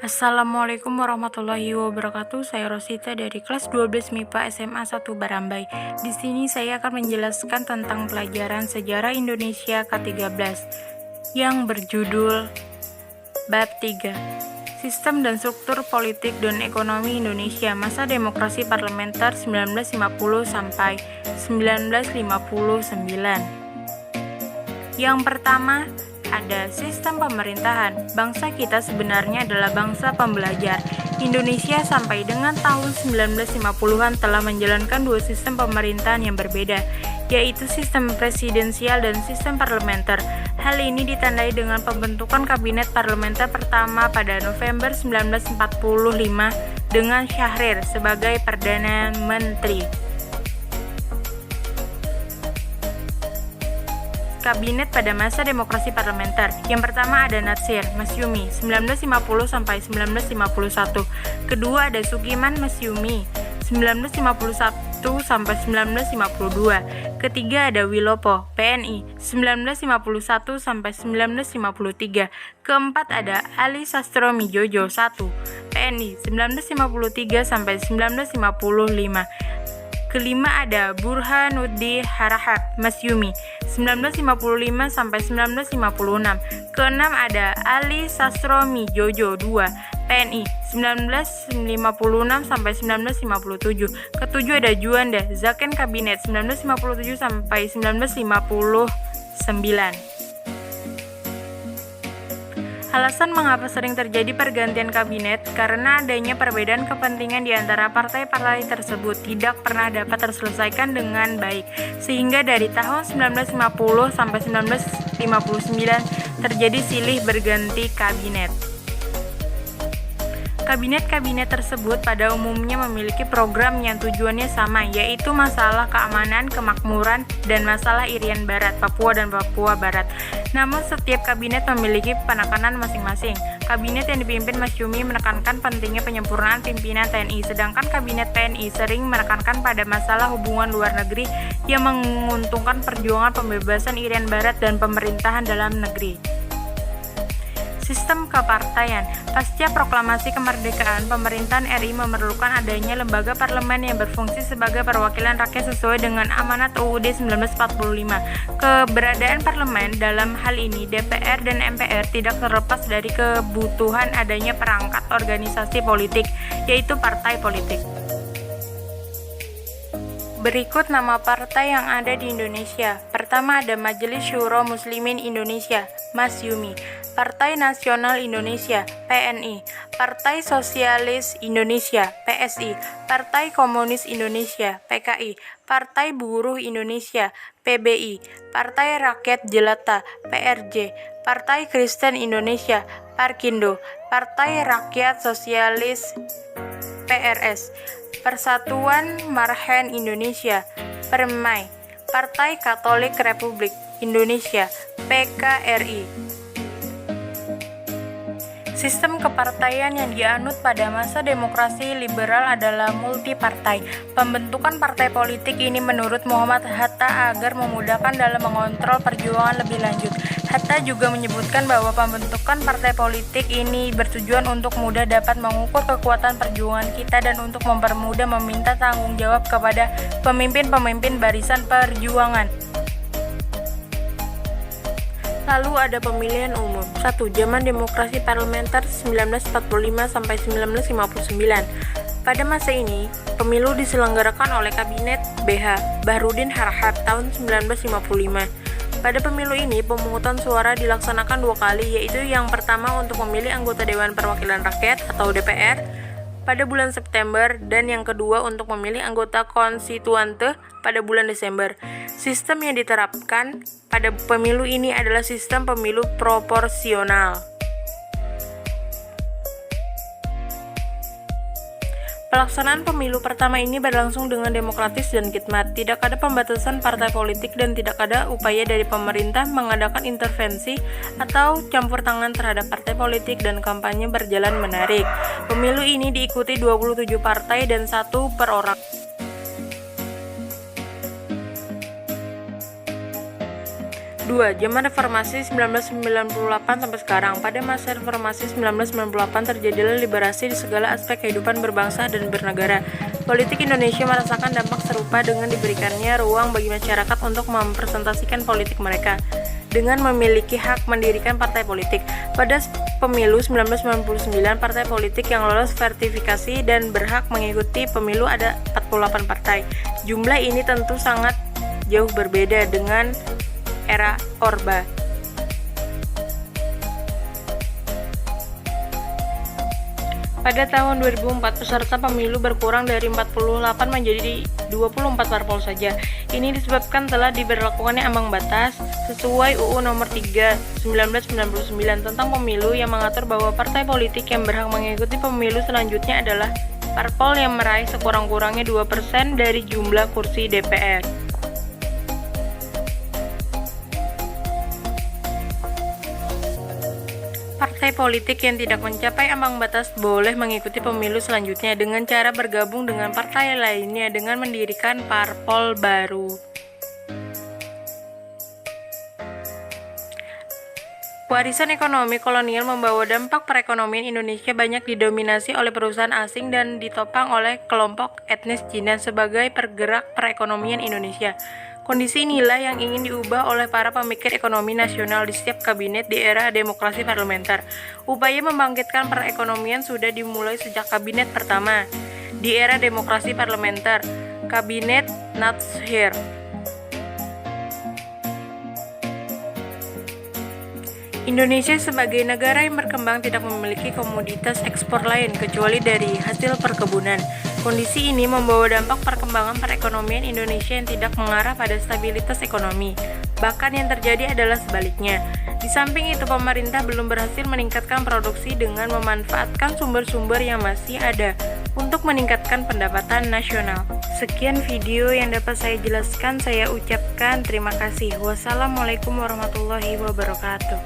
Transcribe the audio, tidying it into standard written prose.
Assalamualaikum warahmatullahi wabarakatuh. Saya Rosita dari kelas 12 MIPA SMA 1 Barambai. Di sini saya akan menjelaskan tentang pelajaran sejarah Indonesia ke-13 yang berjudul Bab 3. Sistem dan struktur politik dan ekonomi Indonesia masa demokrasi parlementer 1950 sampai 1959. Yang pertama, ada sistem pemerintahan. Bangsa kita sebenarnya adalah bangsa pembelajar. Indonesia sampai dengan tahun 1950-an telah menjalankan dua sistem pemerintahan yang berbeda, yaitu sistem presidensial dan sistem parlementer. Hal ini ditandai dengan pembentukan kabinet parlementer pertama pada November 1945 dengan Syahrir sebagai Perdana Menteri. Kabinet pada masa demokrasi parlementer. Yang pertama ada Natsir Masyumi 1950 sampai 1951. Kedua ada Sukiman Masyumi 1951 sampai 1952. Ketiga ada Wilopo PNI 1951 sampai 1953. Keempat ada Ali Sastro Midjojo 1 PNI 1953 sampai 1955. Kelima ada Burhanuddin Harahap Masyumi 1955 sampai 1956. Keenam ada Ali Sastro Midjojo 2 PNI 1956 sampai 1957. Ketujuh ada Juanda Zaken Kabinet 1957 sampai 1959. Alasan mengapa sering terjadi pergantian kabinet karena adanya perbedaan kepentingan di antara partai-partai tersebut tidak pernah dapat terselesaikan dengan baik, sehingga dari tahun 1950 sampai 1959 terjadi silih berganti kabinet. Kabinet-kabinet tersebut pada umumnya memiliki program yang tujuannya sama, yaitu masalah keamanan, kemakmuran, dan masalah Irian Barat, Papua dan Papua Barat. Namun setiap kabinet memiliki penekanan masing-masing. Kabinet yang dipimpin Masyumi menekankan pentingnya penyempurnaan pimpinan TNI, sedangkan kabinet PNI sering menekankan pada masalah hubungan luar negeri yang menguntungkan perjuangan pembebasan Irian Barat dan pemerintahan dalam negeri. Sistem kepartaian. Pasca proklamasi kemerdekaan, pemerintahan RI memerlukan adanya lembaga parlemen yang berfungsi sebagai perwakilan rakyat sesuai dengan amanat UUD 1945. Keberadaan parlemen dalam hal ini DPR dan MPR tidak terlepas dari kebutuhan adanya perangkat organisasi politik, yaitu partai politik. Berikut nama partai yang ada di Indonesia. Pertama ada Majelis Syuro Muslimin Indonesia, Masyumi. Partai Nasional Indonesia, PNI. Partai Sosialis Indonesia, PSI. Partai Komunis Indonesia, PKI. Partai Buruh Indonesia, PBI. Partai Rakyat Jelata, PRJ. Partai Kristen Indonesia, Parkindo. Partai Rakyat Sosialis, PRS. Persatuan Marhen Indonesia, Permai. Partai Katolik Republik Indonesia, PKRI. Sistem kepartaian yang dianut pada masa demokrasi liberal adalah multipartai. Pembentukan partai politik ini menurut Muhammad Hatta agar memudahkan dalam mengontrol perjuangan lebih lanjut. Hatta juga menyebutkan bahwa pembentukan partai politik ini bertujuan untuk mudah dapat mengukur kekuatan perjuangan kita dan untuk mempermudah meminta tanggung jawab kepada pemimpin-pemimpin barisan perjuangan. Lalu ada pemilihan umum. 1. Zaman demokrasi parlementer 1945 sampai 1959. Pada masa ini, pemilu diselenggarakan oleh Kabinet BH Bahrudin Harahap tahun 1955. Pada pemilu ini, pemungutan suara dilaksanakan dua kali, yaitu yang pertama untuk memilih anggota Dewan Perwakilan Rakyat atau DPR pada bulan September dan yang kedua untuk memilih anggota konstituante pada bulan Desember. Sistem yang diterapkan pada pemilu ini adalah sistem pemilu proporsional. Pelaksanaan pemilu pertama ini berlangsung dengan demokratis dan khidmat. Tidak ada pembatasan partai politik dan tidak ada upaya dari pemerintah mengadakan intervensi atau campur tangan terhadap partai politik dan kampanye berjalan menarik. Pemilu ini diikuti 27 partai dan 1 perorangan. 2. Zaman reformasi 1998 sampai sekarang. Pada masa reformasi 1998 terjadilah liberasi di segala aspek kehidupan berbangsa dan bernegara. Politik Indonesia merasakan dampak serupa dengan diberikannya ruang bagi masyarakat untuk mempresentasikan politik mereka dengan memiliki hak mendirikan partai politik. Pada pemilu 1999, partai politik yang lolos verifikasi dan berhak mengikuti pemilu ada 48 partai. Jumlah ini tentu sangat jauh berbeda dengan era Orba. Pada tahun 2004, peserta pemilu berkurang dari 48 menjadi 24 parpol saja. Ini disebabkan telah diberlakukannya ambang batas sesuai UU Nomor 3 1999 tentang pemilu yang mengatur bahwa partai politik yang berhak mengikuti pemilu selanjutnya adalah parpol yang meraih sekurang-kurangnya 2% dari jumlah kursi DPR. Partai politik yang tidak mencapai ambang batas boleh mengikuti pemilu selanjutnya dengan cara bergabung dengan partai lainnya dengan mendirikan parpol baru. Warisan ekonomi kolonial membawa dampak perekonomian Indonesia banyak didominasi oleh perusahaan asing dan ditopang oleh kelompok etnis Cina sebagai pergerak perekonomian Indonesia. Kondisi inilah yang ingin diubah oleh para pemikir ekonomi nasional di setiap kabinet di era demokrasi parlementer. Upaya membangkitkan perekonomian sudah dimulai sejak kabinet pertama di era demokrasi parlementer, Kabinet Natsir. Indonesia sebagai negara yang berkembang tidak memiliki komoditas ekspor lain kecuali dari hasil perkebunan. Kondisi ini membawa dampak perkembangan perekonomian Indonesia yang tidak mengarah pada stabilitas ekonomi. Bahkan yang terjadi adalah sebaliknya. Di samping itu, pemerintah belum berhasil meningkatkan produksi dengan memanfaatkan sumber-sumber yang masih ada untuk meningkatkan pendapatan nasional. Sekian video yang dapat saya jelaskan. Saya ucapkan terima kasih. Wassalamualaikum warahmatullahi wabarakatuh.